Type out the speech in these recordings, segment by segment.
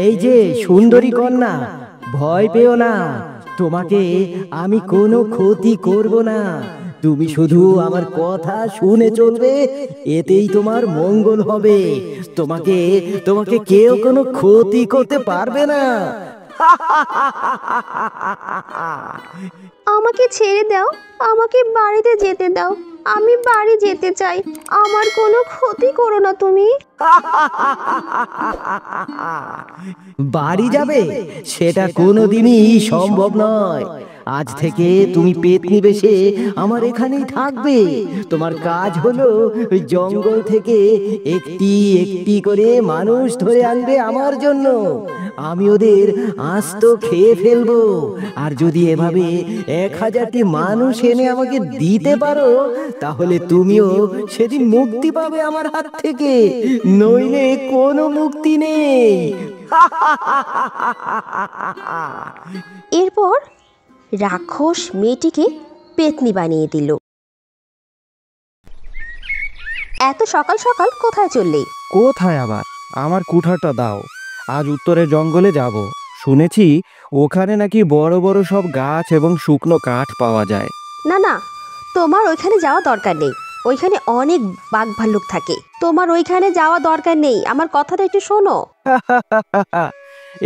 এই যে সুন্দরী কন্যা, ভয় পেও না। তোমাকে আমি কোনো ক্ষতি করব না। তুমি শুধু আমার কথা শুনে চলবে, এতেই তোমার মঙ্গল হবে। তোমাকে তোমাকে কেউ কোনো ক্ষতি করতে পারবে না। আমাকে ছেড়ে দাও, আমাকে বাড়িতে যেতে দাও। আমি বাড়ি যেতে চাই। আমার কোনো ক্ষতি করো না তুমি। বাড়ি যাবে? সেটা কোনোদিনই সম্ভব নয়। আজ থেকে তুমি পেতনি বেশে আমার এখানেই থাকবে। তোমার কাজ হলো ওই জঙ্গল থেকে একটি একটি করে মানুষ ধরে আনবে আমার জন্য। আমি ওদের আস্ত খেয়ে ফেলবো। আর যদি এভাবে 1000টি মানুষ এনে আমাকে দিতে পারো, তাহলে তুমিও সেদিন মুক্তি পাবে আমার হাত থেকে। নইলে কোনো মুক্তি নেই। এরপর রাক্ষস মেয়েটিকে পেতনি বানিয়ে দিল। এত সকাল সকাল কোথায় চললে? কোথায় আবার? আমার কুঠারটা দাও। আজ উত্তরের জঙ্গলে যাব। শুনেছি ওখানে নাকি বড় বড় সব গাছ এবং শুকনো কাঠ পাওয়া যায়। না না, তোমার ওইখানে যাওয়া দরকার নেই। ওইখানে অনেক বাঘ ভাল্লুক থাকে। তোমার ওইখানে যাওয়া দরকার নেই। আমার কথাটা একটু শোনো।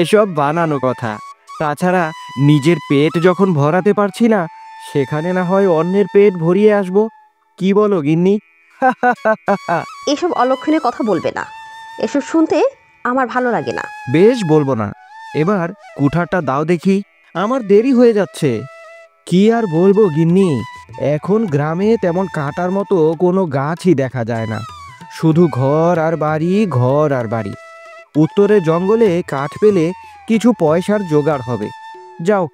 এসব বানানো কথা। তাছাড়া নিজের পেট যখন ভরাতে পারছি না, সেখানে না হয় অন্যের পেট ভরিয়ে আসবো। কি বলো গিন্নি? এসব অলক্ষণে কথা বলবে না। এসব শুনতে আমার ভালো লাগে না। বেশ, বলবো না। এবার কুঠারটা দাও দেখি। আমার দেরি হয়ে যাচ্ছে। কি আর বলবো গিন্নি, এখন গ্রামে তেমন কাটার মতো কোনো গাছই দেখা যায় না। শুধু ঘর আর বাড়ি, ঘর আর বাড়ি। উত্তরের জঙ্গলে কাঠ পেলে কিছু পয়সার জোগাড় হবে। যাও,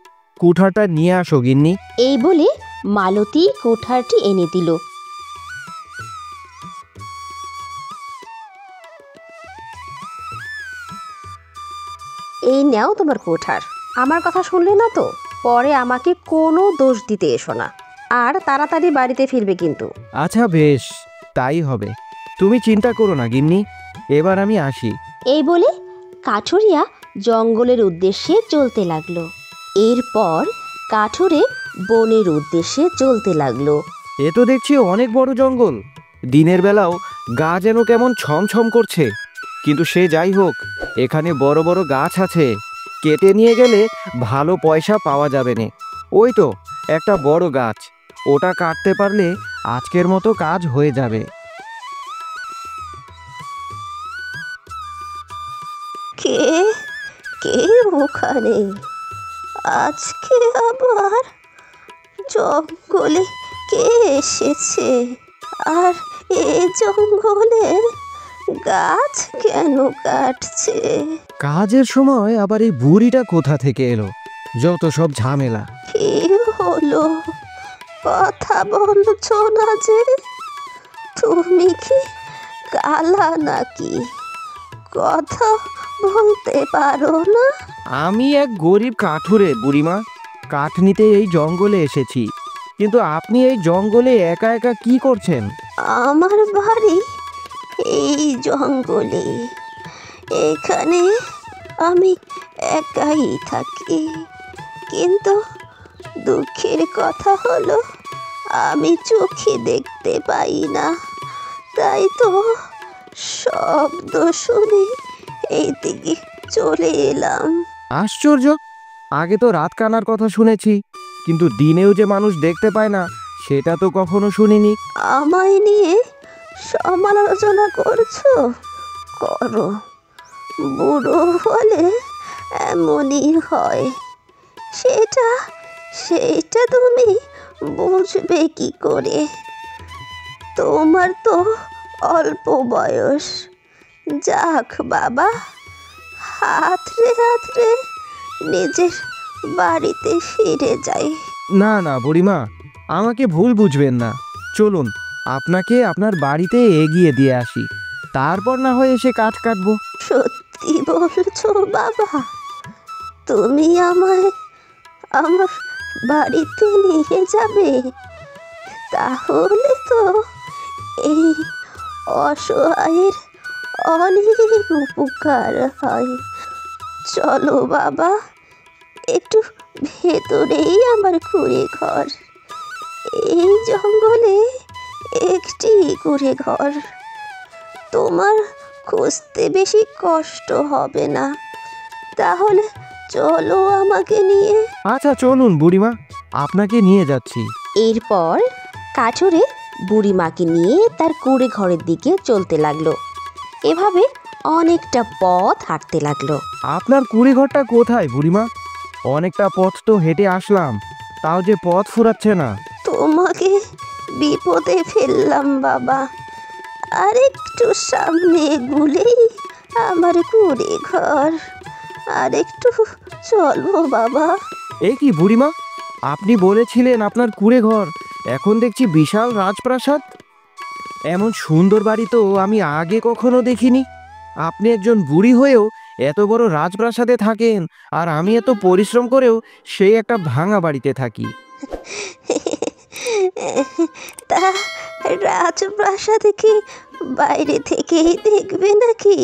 কুঠারটা নিয়ে আসো গিন্নি। এই বলে মালতী কোঠারটি এনে দিল। এই নাও তোমার কোঠার। আমার কথা শুনলে না তো, পরে আমাকে কোনো দোষ দিতে এসো না। আর তাড়াতাড়ি বাড়িতে ফিরবে কিন্তু। আচ্ছা বেশ, তাই হবে। তুমি চিন্তা করো না গিন্নি, এবার আমি আসি। এই বলে কাঠুরিয়া জঙ্গলের উদ্দেশ্যে চলতে লাগলো। এরপর কাঠুরে বনের উদ্দেশ্যে চলতে লাগলো। এ তো দেখছি অনেক বড় জঙ্গল। দিনের বেলাও গা যেন কেমন ছমছম করছে। কিন্তু সে যাই হোক, এখানে বড় বড় গাছ আছে। কেটে নিয়ে গেলে ভালো পয়সা পাওয়া যাবে না। ওই তো একটা বড় গাছ, ওটা কাটতে পারলে আজকের মতো কাজ হয়ে যাবে। কে কে ওখানে? আজকে আবার জঙ্গলে কে এসেছে? আর এই জঙ্গলে গাছ কেন কাটছে? কাজের সময় আবার এই বুড়িটা কোথা থেকে এলো? যত সব ঝামেলা। কি হলো? কথা বলছো না যে? তুমি কি কালা নাকি? কথা বলতে পারো না? আমি এক গরিব কাঠুরে বুড়িমা। কাঠ নিতে এই জঙ্গলে এসেছি। কিন্তু আপনি এই জঙ্গলে একা একা কি করছেন? আমার বাড়ি এই জঙ্গলে। এখানে আমি একাই থাকি। কিন্তু দুঃখের কথা হলো আমি চোখে দেখতে পাই না। তাই তো শব্দ শুনে এইদিকে চলে এলাম। আশ্চর্য! আগে তো রাত কানার কথা শুনেছি, কিন্তু দিনেও যে মানুষ দেখতে পায় না সেটা তো কখনো শুনিনি। আমায় নিয়ে সমালোচনা করছো? করো। বুড়ো হলে এমনই হয়। সেটা সেটা তুমি বুঝবে কি করে? তোমার তো অল্প বয়স। যাক বাবা, হাতরে হাতরে নিজের বাড়িতে ফিরে যাই। না না বুড়িমা, আমাকে ভুল বুঝবেন না। চলুন, আপনাকে আপনার বাড়িতে এগিয়ে দিয়ে আসি। তারপর না হয় এসে কাঠ কাটবো। সত্যি বলছো বাবা? তুমি আমায় আমার বাড়িতে নিয়ে যাবে? তাহলে তো এই অসহায়ের অনেক উপকার হয়। চলো বাবা, একটু ভেতরেই আমার কুঁড়ে ঘর। এই জঙ্গলে একটি কুঁড়ে ঘর, তোমার খুঁজতে বেশি কষ্ট হবে না। তাহলে চলো আমাকে নিয়ে। আচ্ছা চলুন বুড়িমা, আপনাকে নিয়ে যাচ্ছি। এরপর কাঠুরে বুড়িমাকে নিয়ে তার কুঁড়ে ঘরের দিকে চলতে লাগলো। এভাবে অনেকটা পথ হাঁটতে লাগলো। আপনার কুড়ি ঘরটা কোথায় বুড়িমা? অনেকটা পথ তো হেঁটে আসলাম, তাও যে পথ ফুরাচ্ছে না। তোমাকে বিপদে ফেললাম বাবা, আর একটু সামনে এগুলেই আমার কুঁড়ে ঘর। আর একটু চলো বাবা। এ কি বুড়িমা, আপনি বলেছিলেন আপনার কুড়ে ঘর, এখন দেখছি বিশাল রাজপ্রাসাদ। এমন সুন্দর বাড়ি তো আমি আগে কখনো দেখিনি। আপনি একজন বুড়ি হয়েও এত বড় রাজপ্রাসাদে থাকেন, আর আমি এত পরিশ্রম করেও সেই একটা ভাঙা বাড়িতে থাকি। তা রাজপ্রাসাদ কি বাইরে থেকেই দেখবে নাকি?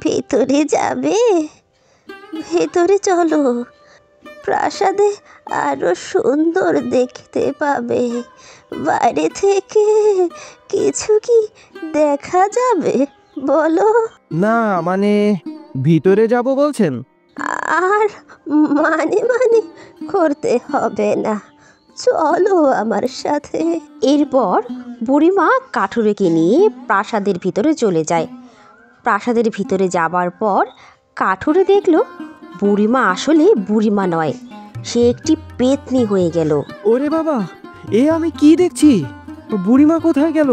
ভেতরে যাবে? ভেতরে চলো, প্রাসাদে আরো সুন্দর দেখতে পাবে। বাইরে থেকে কিছু কি দেখা যাবে বলো? না মানে, ভিতরে যাব বলছেন? আর মানে মানে করতে হবে না, চলো আমার সাথে। এরপর বুড়িমা কাঠুরেকে নিয়ে প্রাসাদের ভিতরে চলে যায়। প্রাসাদের ভিতরে যাবার পর কাঠুরে দেখলো বুড়িমা আসলে বুড়িমা নয়, সে একটি পেতনি হয়ে গেল। ওরে বাবা, এ আমি কি দেখছি? বুড়িমা কোথায় গেল?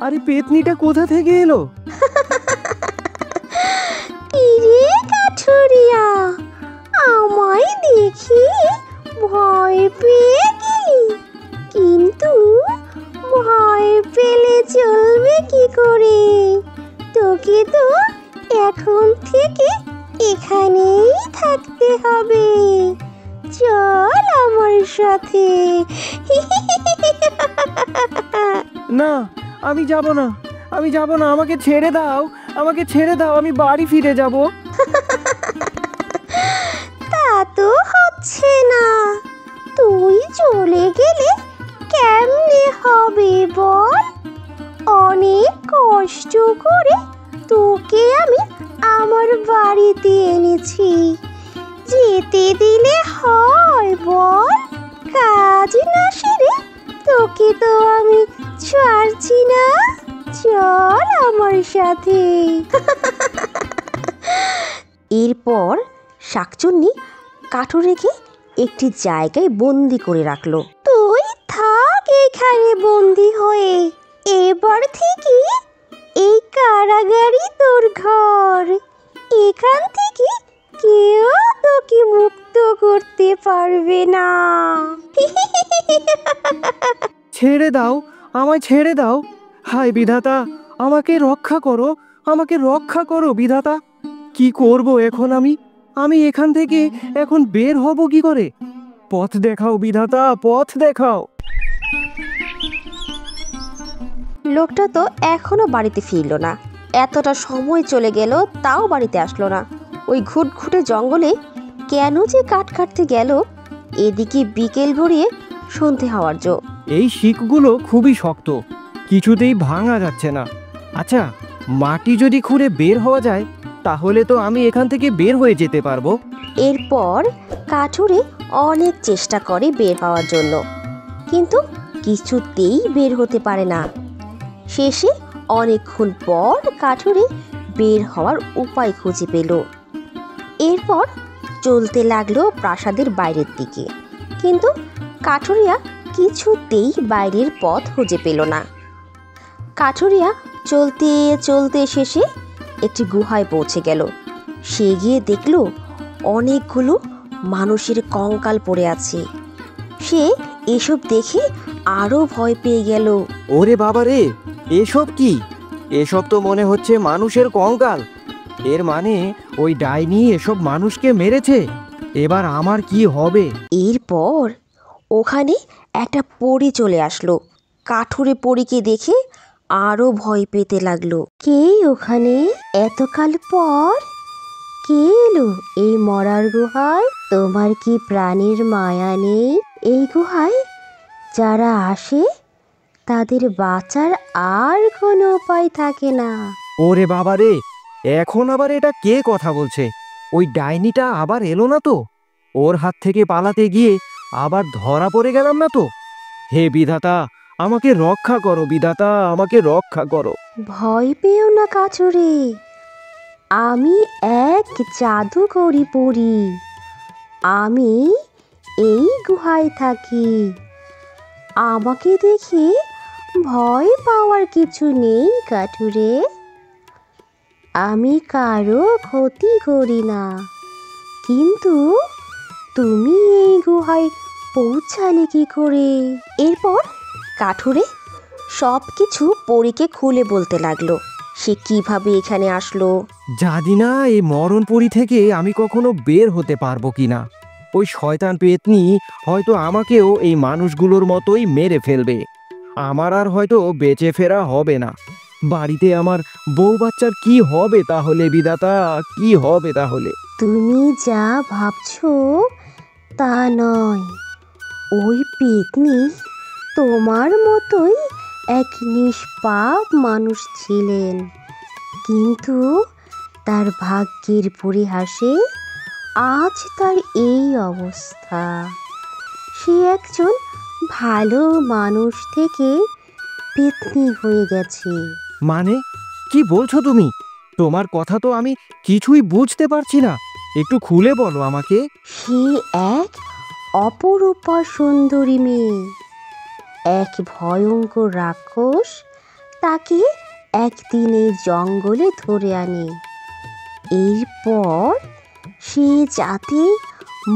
আরে পেতনিটা কোথা থেকে এলো? কিরে কাঠুরিয়া, আমায় দেখি ভয় পেয়ে গেলি? কিন্তু ভয় পেলে চলবে কি করে? তোকে তো এখন থেকে এখানেই থাকতে হবে। চল আমার সাথে। না, আমি যাব না, আমি যাব না, আমাকে ছেড়ে দাও, আমাকে ছেড়ে দাও, আমি বাড়ি ফিরে যাব। তা তো হচ্ছে না, তুই চলে গেলে কেমনে হবে বল? অনেক কষ্ট করে তোকে আমি আমার বাড়িতে এনেছি, যেতে দিলে হয় বল? কাজ না সেরে তোকে তো আমি ছাড়ছি না, চল আমার সাথে। এরপর শাকচুন্নি কাঠুরেকে একটি জায়গায় বন্দি করে রাখলো। তুই থাক এখানে বন্দি হয়ে, এবার থেকে এই কারাগারই তোর ঘর। এখান থেকে কেউ তোকে মুক্ত করতে পারবে না। ছেড়ে দাও, আমায় ছেড়ে দাও। হায় বিধাতা, আমাকে রক্ষা করো, আমাকে রক্ষা করো বিধাতা। কি করব এখন আমি? আমি এখান থেকে এখন বের হব কি করে? পথ দেখাও বিধাতা, পথ দেখাও। লোকটা তো এখনো বাড়িতে ফিরল না। এতটা সময় চলে গেল তাও বাড়িতে আসলো না। ওই ঘুটঘুটে জঙ্গলে কেন যে কাঠ কাটতে গেল? এদিকে বিকেল গড়িয়ে সন্ধে হওয়ার জো। এই শিকগুলো খুবই শক্ত, কিছুতেই ভাঙা যাচ্ছে না। আচ্ছা, মাটি যদি খুঁড়ে বের হওয়া যায় তাহলে তো আমি এখান থেকে বের হয়ে যেতে পারবো। এরপর কাঠুরে অনেক চেষ্টা করে বের হওয়ার জন্য, কিন্তু কিছুতেই বের হতে পারে না। শেষে অনেকক্ষণ পর কাঠুরে বের হওয়ার উপায় খুঁজে পেল। এরপর চলতে লাগলো প্রাসাদের বাইরের দিকে, কিন্তু কাঠুরিয়া কিছুতেই বাইরের পথ খুঁজে পেল না। কাঠুরিয়া চলতে চলতে শেষে একটি গুহায় পৌঁছে গেল। সে গিয়ে দেখল অনেকগুলো মানুষের কঙ্কাল পড়ে আছে। সে এসব দেখে আরো ভয় পেয়ে গেল। ওরে বাবা রে, এসব কি? এসব তো মনে হচ্ছে মানুষের কঙ্কাল। এর মানে ওই ডাইনি এসব মানুষকে মেরেছে। এবার আমার কি হবে? এরপর ওখানে একটা পরী চলে আসলো। কাঠুরে পরীকে দেখে আরো ভয় পেতে লাগলো। কে ওখানে? এতকাল পর কে এলো এই মরার গুহায়? তোমার কি প্রাণীর মায়া নেই? এই গুহায় যারা আসে তাদের বাঁচার আর কোনো উপায় থাকে না। ওরে বাবা রে, এখন আবার এটা কে কথা বলছে? ওই ডাইনিটা আবার এলো না তো? ওর হাত থেকে পালাতে গিয়ে আবার ধরা পড়ে গেলাম না তো? হে বিধাতা, আমাকে রক্ষা করো বিধাতা, আমাকে রক্ষা করো। ভয় পেও না কাছুরে, আমি এক জাদুকরি পড়ি। আমি এই গুহায় থাকি। আমাকে দেখে ভয় পাওয়ার কিছু নেই কাঠুরে। আমি কারো ক্ষতি করি না। কিন্তু তুমি এই গুহায় পৌঁছালে কি করে? এরপর কাঠুরে সব কিছু পরীকে খুলে বলতে লাগলো। সে কিভাবে এখানে আসলো। জানি না এই মরণপুরী থেকে আমি কখনো বের হতে পারবো কিনা। ওই শয়তান পেতনি হয়তো আমাকেও এই মানুষগুলোর মতোই মেরে ফেলবে। আমার আর হয়তো বেঁচে ফেরা হবে না। বাড়িতে আমার বউ বাচ্চার কি হবে তাহলে বিধাতা, কি হবে তাহলে? তুমি যা ভাবছো তা নয়। ওই পেতনি তোমার মতোই এক নিষ্পাপ মানুষ ছিলেন, কিন্তু তার ভাগ্যের পরিহাসে আজ তার এই অবস্থা। সে একজন ভালো মানুষ থেকে পেতনি হয়ে গেছে। মানে কি বলছো তুমি? তোমার কথা তো আমি কিছুই বুঝতে পারছি না, একটু খুলে বলো আমাকে। সে এক অপরূপা সুন্দরী মেয়ে। এক ভয়ঙ্কর রাক্ষস তাকে একদিনে জঙ্গলে ধরে আনে। এরপর সে যাতে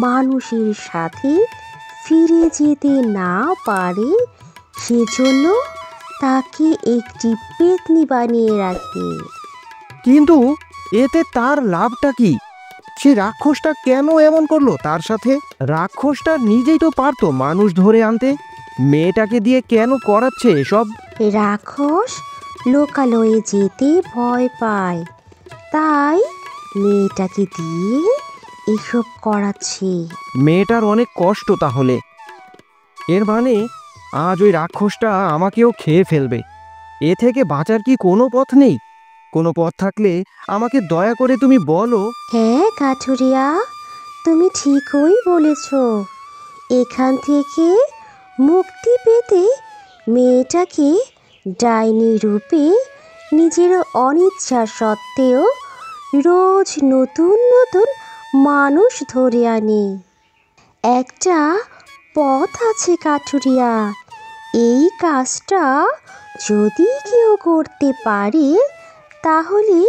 মানুষের সাথে ফিরে যেতে না পারে সেজন্য তাকে একটি পেতনি বানিয়ে রাখে। কিন্তু এতে তার লাভটা কি? সে রাক্ষসটা কেন এমন করলো তার সাথে? রাক্ষসটা নিজেই তো পারতো মানুষ ধরে আনতে, মেয়েটাকে দিয়ে কেন করাচ্ছে এসব? রাক্ষস লোকালয়ে যেতে ভয় পায়, তাই মেয়েটাকে দিয়ে এসব করাচ্ছে। মেয়েটার অনেক কষ্ট তাহলে। এর মানে আজ ওই রাক্ষসটা আমাকেও খেয়ে ফেলবে। এ থেকে বাঁচার কি কোনো পথ নেই? কোনো পথ থাকলে আমাকে দয়া করে তুমি বলো। হ্যাঁ কাঠুরিয়া, তুমি ঠিকই বলেছ। এখান থেকে মুক্তি পেতে মেয়েটাকে ডাইনি রূপে নিজের অনিচ্ছা সত্ত্বেও রোজ নতুন নতুন মানুষ ধরে আনে। একটা পথ আছে কাঠুরিয়া। এই কাজটা যদি কেউ করতে পারে তাহলে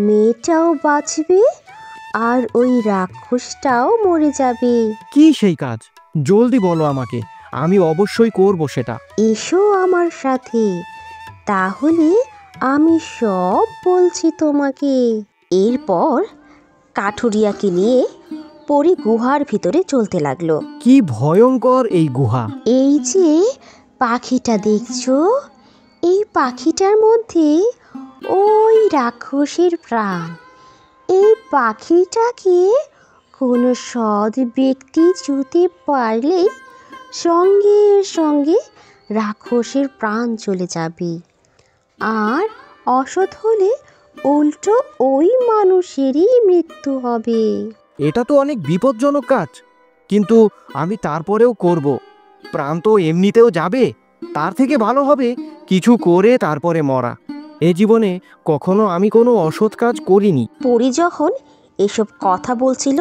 মেয়েটাও বাঁচবে আর ওই রাক্ষসটাও মরে যাবে। কি সেই কাজ? জলদি বলো আমাকে, আমি অবশ্যই করব সেটা। এসো আমার সাথে, তাহলে আমি সব বলছি তোমাকে। এরপর কাঠুরিয়াকে নিয়ে পরী গুহার ভিতরে চলতে লাগলো। কি ভয়ঙ্কর এই গুহা! এই যে পাখিটা দেখছো, এই পাখিটার মধ্যে ওই রাক্ষসের প্রাণ। এই পাখিটাকে কোনো সৎ ব্যক্তি ছুঁতে পারলেই সঙ্গে সঙ্গে রাক্ষসের প্রাণ চলে যাবে, আর অসৎ হলে উল্টো ওই মানুষেরই মৃত্যু হবে। এটা তো অনেক বিপজ্জনক কাজ, কিন্তু আমি তারপরেও করব। প্রাণ তো এমনিতেও যাবে, তার থেকে ভালো হবে কিছু করে তারপরে মরা। এ জীবনে কখনো আমি কোনো অসৎ কাজ করিনি। পরী যখন এসব কথা বলছিল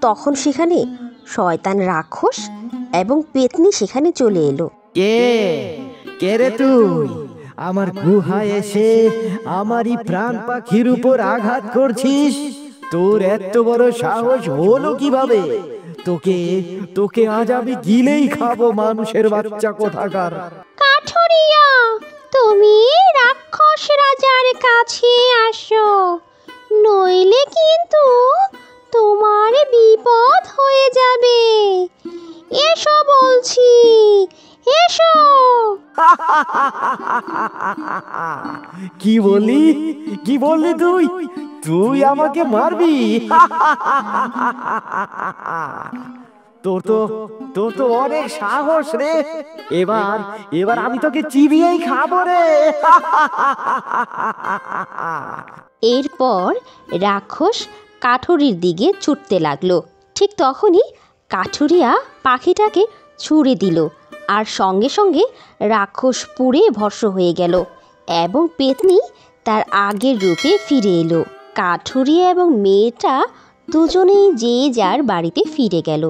তখন সেখানে শয়তান রাক্ষস এবং পেতনি সেখানে চলে এলো। কে কে রে তুই? আমার গুহায় এসে আমারই প্রাণ পাখির উপর আঘাত করছিস? তোর এত বড় সাহস হলো কিভাবে? তোকে তোকে আজ আমি গিলেই খাবো, মানুষের বাচ্চা কোথাকার। কাঠুরিয়া, তুমি রাক্ষস রাজার কাছে আসো, নইলে কিন্তু তোমার বিপদ হয়ে যাবে। এসো বলছি, এসো। কি বললি তুই তুই আমাকে মারবি? তোর তো অনেক সাহস রে। এবার আমি তোকে চিবিয়েই খাবো রে। এরপর রাক্ষস কাঠুরির দিকে ছুটতে লাগলো। ঠিক তখনই কাঠুরিয়া পাখিটাকে ছুঁড়ে দিল, আর সঙ্গে সঙ্গে রাক্ষস পুড়ে ভস্ম হয়ে গেল এবং পেতনি তার আগের রূপে ফিরে এলো। কাঠুরিয়া এবং মেয়েটা দুজনেই যে যার বাড়িতে ফিরে গেল।